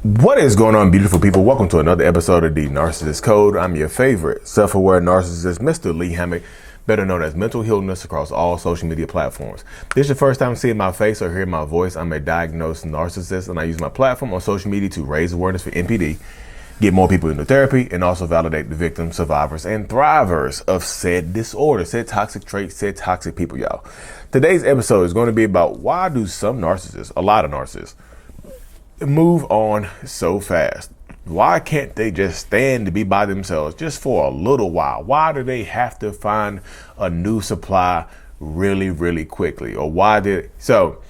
What is going on, beautiful people? Welcome to another episode of the Narcissists Code. I'm your favorite self-aware narcissist, Mr. Lee Hammock, better known as Mental Healness across all social media platforms. If this is your first time seeing my face or hearing my voice, I'm a diagnosed narcissist, and I use my platform on social media to raise awareness for NPD, get more people into therapy, and also validate the victims, survivors, and thrivers of said disorder, said toxic traits, said toxic people, y'all. Today's episode is going to be about why do some narcissists, a lot of narcissists, move on so fast? Why can't they just stand to be by themselves just for a little while? Why do they have to find a new supply really quickly? Or so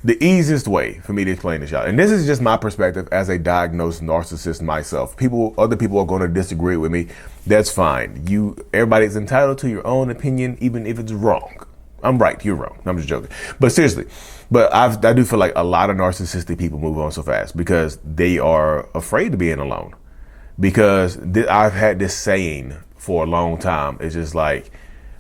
the easiest way for me to explain this, y'all, and this is just my perspective as a diagnosed narcissist myself. Other people are going to disagree with me. That's fine. Everybody's entitled to your own opinion, even if it's wrong. I'm right, you're wrong. I'm just joking. But seriously, I do feel like a lot of narcissistic people move on so fast because they are afraid of being alone. Because I've had this saying for a long time. It's just like,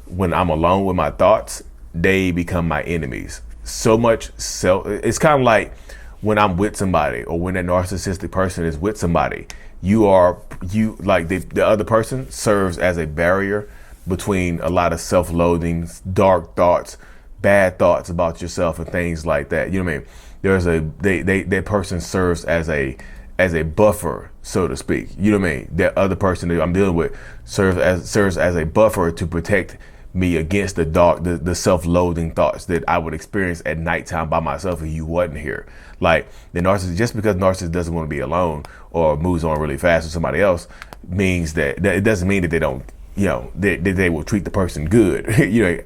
when I'm alone with my thoughts, they become my enemies. So much it's kind of like when I'm with somebody, or when a narcissistic person is with somebody, the other person serves as a barrier between a lot of self-loathing, dark thoughts, bad thoughts about yourself and things like that. You know what I mean? That person serves as a buffer, so to speak. You know what I mean? That other person that I'm dealing with serves as a buffer to protect me against the self-loathing thoughts that I would experience at nighttime by myself if you wasn't here. Like, the narcissist, just because narcissist doesn't want to be alone or moves on really fast with somebody else, means that it doesn't mean that they don't, they will treat the person good.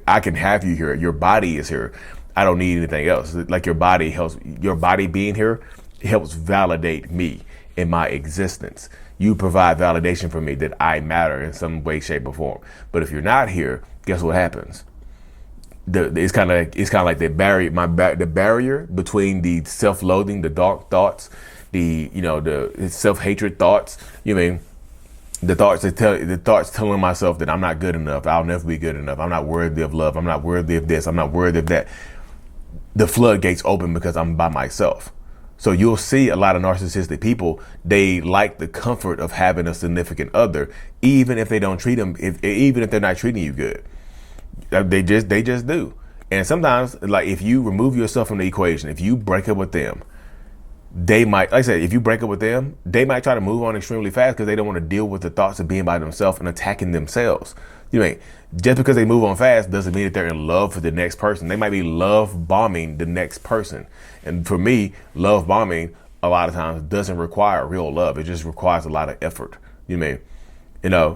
I can have you here. Your body is here. I don't need anything else. Like, your body being here helps validate me in my existence. You provide validation for me that I matter in some way, shape, or form. But if you're not here, guess what happens? It's kind of like the barrier between the self-loathing, the dark thoughts, the self-hatred thoughts. The thoughts telling myself that I'm not good enough. I'll never be good enough. I'm not worthy of love. I'm not worthy of this. I'm not worthy of that. The floodgates open because I'm by myself. So you'll see a lot of narcissistic people, they like the comfort of having a significant other, even if they don't treat them, even if they're not treating you good. They just do. And sometimes, like, if you remove yourself from the equation, if you break up with them, they might, like I said, if you break up with them, they might try to move on extremely fast because they don't want to deal with the thoughts of being by themselves and attacking themselves. Just because they move on fast doesn't mean that they're in love for the next person. They might be love bombing the next person. And for me, love bombing a lot of times doesn't require real love. It just requires a lot of effort. It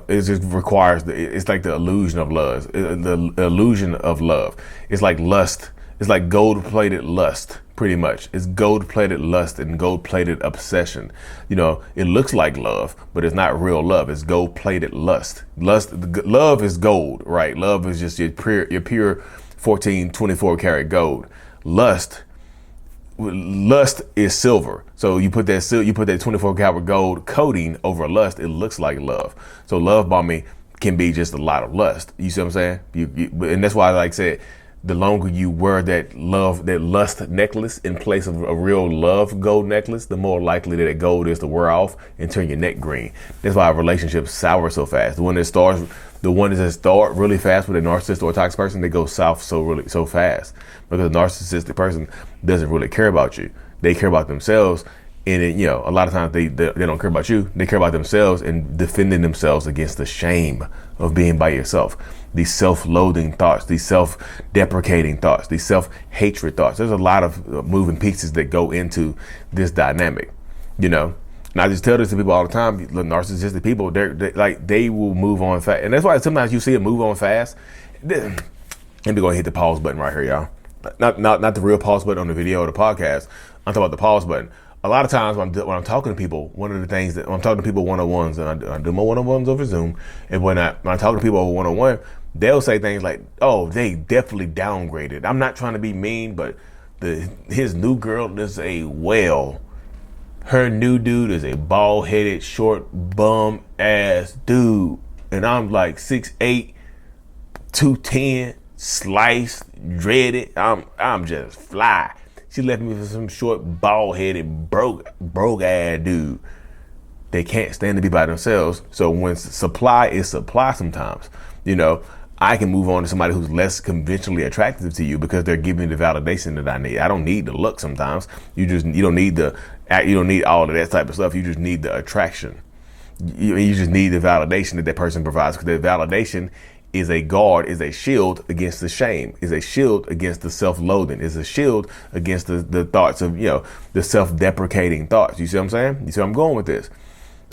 just requires it's like the illusion of love. The illusion of love. It's like lust. It's like gold-plated lust, pretty much. It's gold-plated lust and gold-plated obsession. It looks like love, but it's not real love. It's gold-plated lust. Love is gold, right? Love is just your pure 14, 24 karat gold. Lust is silver. So you put that 24 karat gold coating over lust, it looks like love. So love bombing can be just a lot of lust. You see what I'm saying? And that's why, like I said, the longer you wear that lust necklace in place of a real love gold necklace, the more likely that gold is to wear off and turn your neck green. That's why relationships sour so fast. The one that start really fast with a narcissist or a toxic person, they go south so fast because a narcissistic person doesn't really care about you. They care about themselves. And a lot of times they don't care about you. They care about themselves and defending themselves against the shame of being by yourself. These self-loathing thoughts, these self-deprecating thoughts, these self-hatred thoughts. There's a lot of moving pieces that go into this dynamic, And I just tell this to people all the time. The narcissistic people, they will move on fast, and that's why sometimes you see them move on fast. Let me go and hit the pause button right here, y'all. Not the real pause button on the video or the podcast. I'm talking about the pause button. A lot of times when I'm talking to people, one of the things that when I'm talking to people one-on-ones, and I do my one-on-ones over Zoom, and when I'm talking to people over one-on-one, they'll say things like, "Oh, they definitely downgraded." I'm not trying to be mean, but his new girl is a whale. Her new dude is a bald-headed, short, bum-ass dude, and I'm like 6'8", 210, sliced, dreaded. I'm just fly. She left me for some short, bald-headed, broke ass dude. They can't stand to be by themselves. So when supply is supply sometimes, I can move on to somebody who's less conventionally attractive to you because they're giving me the validation that I need. I don't need the look sometimes. You don't need all of that type of stuff. You just need the attraction. You just need the validation that person provides, because the validation is a guard, is a shield against the shame, is a shield against the self-loathing, is a shield against the thoughts of, the self-deprecating thoughts. You see what I'm saying? You see where I'm going with this?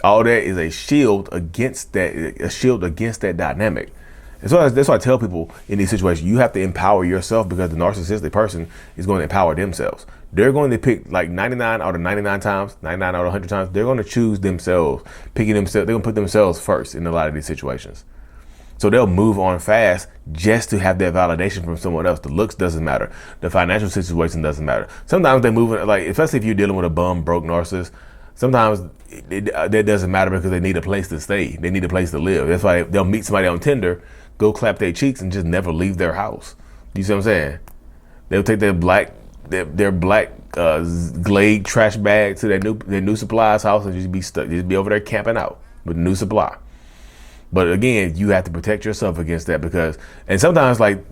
All that is a shield against that dynamic. And so that's why I tell people in these situations, you have to empower yourself, because the narcissistic person is going to empower themselves. They're going to pick, like 99 out of 99 times, 99 out of 100 times, they're going to choose themselves, they're going to put themselves first in a lot of these situations. So they'll move on fast just to have that validation from someone else. The looks doesn't matter. The financial situation doesn't matter. Sometimes they move in, like, especially if you're dealing with a bum, broke narcissist, sometimes that doesn't matter, because they need a place to stay. They need a place to live. That's why they'll meet somebody on Tinder, go clap their cheeks, and just never leave their house. You see what I'm saying? They'll take their black Glade trash bag to their new supplies house and just be over there camping out with new supply. But again, you have to protect yourself against that, because, and sometimes, like,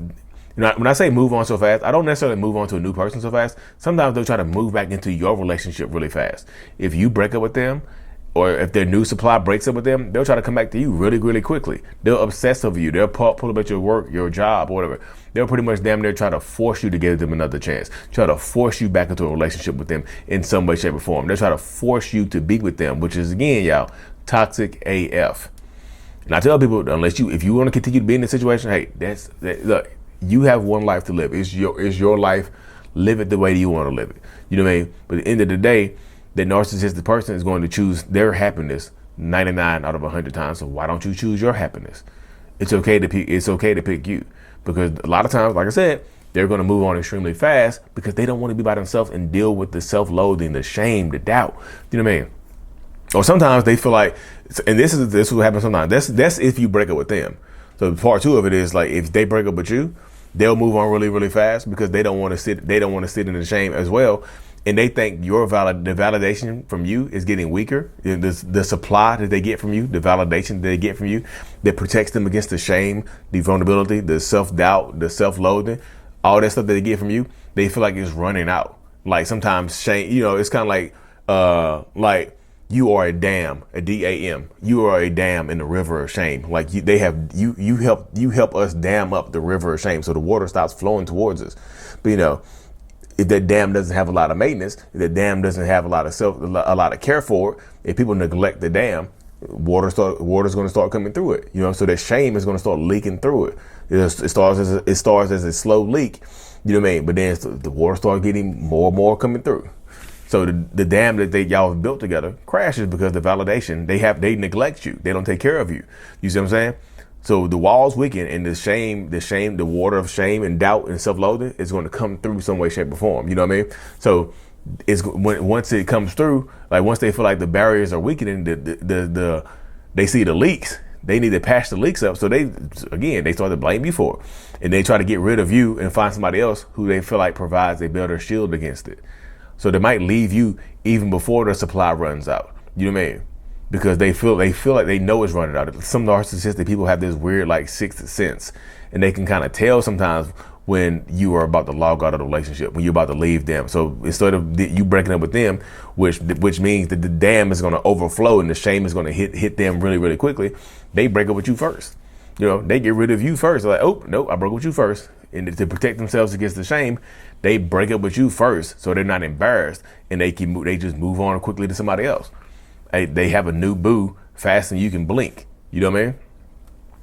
when I say move on so fast, I don't necessarily move on to a new person so fast. Sometimes they'll try to move back into your relationship really fast. If you break up with them, or if their new supply breaks up with them, they'll try to come back to you really, really quickly. They'll obsess over you. They'll pull about your work, your job, or whatever. They'll pretty much damn near try to force you to give them another chance. Try to force you back into a relationship with them in some way, shape, or form. They'll try to force you to be with them, which is, again, y'all, toxic AF. And I tell people, if you want to continue to be in this situation, hey, look, you have one life to live. It's your life. Live it the way you want to live it. You know what I mean? But at the end of the day, the narcissistic person is going to choose their happiness 99 out of 100 times. So why don't you choose your happiness? It's okay to pick you, because a lot of times, like I said, they're going to move on extremely fast because they don't want to be by themselves and deal with the self-loathing, the shame, the doubt. You know what I mean? Or sometimes they feel like, and this is what happens sometimes. That's if you break up with them. So part two of it is, like, if they break up with you, they'll move on really, really fast because they don't want to sit in the shame as well. And they think the validation from you is getting weaker. The supply that they get from you, the validation that they get from you, that protects them against the shame, the vulnerability, the self-doubt, the self-loathing, all that stuff that they get from you, they feel like it's running out. Like, sometimes shame, it's kind of like you are a dam, a DAM. You are a dam in the river of shame. Like, you help us dam up the river of shame so the water stops flowing towards us. But if that dam doesn't have a lot of maintenance, if that dam doesn't have a lot of care for it, if people neglect the dam, water's going to start coming through it. So that shame is going to start leaking through it. It starts as a slow leak. You know what I mean? But then the water starts getting more and more coming through. So the dam that y'all have built together crashes because the validation they neglect you. They don't take care of you. You see what I'm saying? So the walls weaken, and the water of shame and doubt and self-loathing is going to come through some way, shape, or form. You know what I mean? So once it comes through, like, once they feel like the barriers are weakening, they see the leaks. They need to patch the leaks up. So they start to blame you for it, and they try to get rid of you and find somebody else who they feel like provides a better shield against it. So they might leave you even before the supply runs out. You know what I mean? Because they feel like they know it's running out. Some narcissistic people have this weird, like, sixth sense, and they can kind of tell sometimes when you are about to log out of the relationship, when you're about to leave them. So instead of you breaking up with them, which means that the dam is going to overflow and the shame is going to hit them really, really quickly, they break up with you first. They get rid of you first. They're like, oh, no, I broke up with you first. And to protect themselves against the shame, they break up with you first, so they're not embarrassed, and they just move on quickly to somebody else. They have a new boo faster than you can blink. You know what I mean?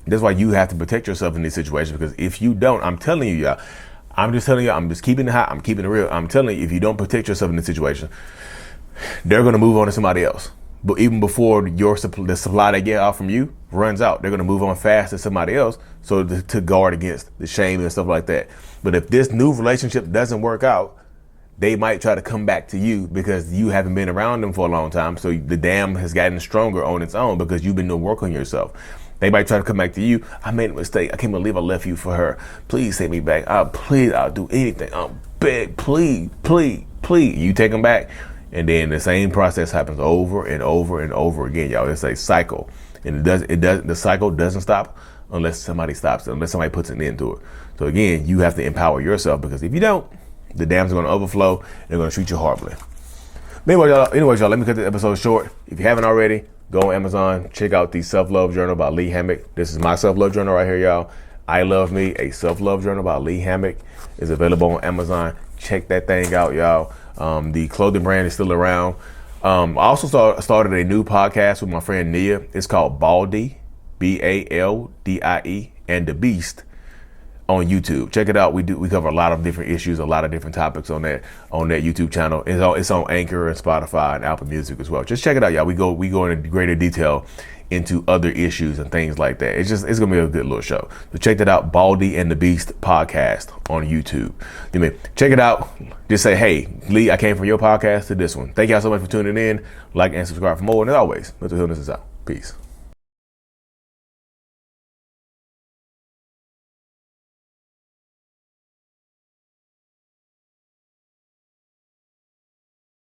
That's why you have to protect yourself in these situations, because if you don't, I'm telling you, y'all, I'm just keeping it hot. I'm keeping it real. I'm telling you, if you don't protect yourself in this situation, they're going to move on to somebody else. But even before the supply they get out from you runs out, they're going to move on fast to somebody else, so to guard against the shame and stuff like that. But if this new relationship doesn't work out, they might try to come back to you because you haven't been around them for a long time. So the dam has gotten stronger on its own because you've been doing work on yourself. They might try to come back to you. I made a mistake. I can't believe I left you for her. Please take me back. I'll do anything. I'll beg, please. You take them back. And then the same process happens over and over and over again, y'all. It's a cycle. And the cycle doesn't stop unless somebody stops it, unless somebody puts an end to it. So again, you have to empower yourself, because if you don't, the dams are going to overflow and they're going to treat you horribly. Anyways, y'all, let me cut this episode short. If you haven't already, go on Amazon, check out the Self-Love Journal by Lee Hammock. This is my self-love journal right here, y'all. I Love Me, a self-love journal by Lee Hammock, is available on Amazon. Check that thing out, y'all. The clothing brand is still around. I also started a new podcast with my friend Nia. It's called Baldy, Baldie, and the Beast on YouTube. Check it out. We cover a lot of different issues, a lot of different topics on that YouTube channel. It's on Anchor and Spotify and Apple Music as well. Just check it out, y'all. We go into greater detail into other issues and things like that. It's gonna be a good little show. So check that out, Baldy and the Beast podcast on YouTube. Check it out. Just say, hey, Lee, I came from your podcast to this one. Thank y'all so much for tuning in. Like and subscribe for more. And as always, mental illness is out. Peace.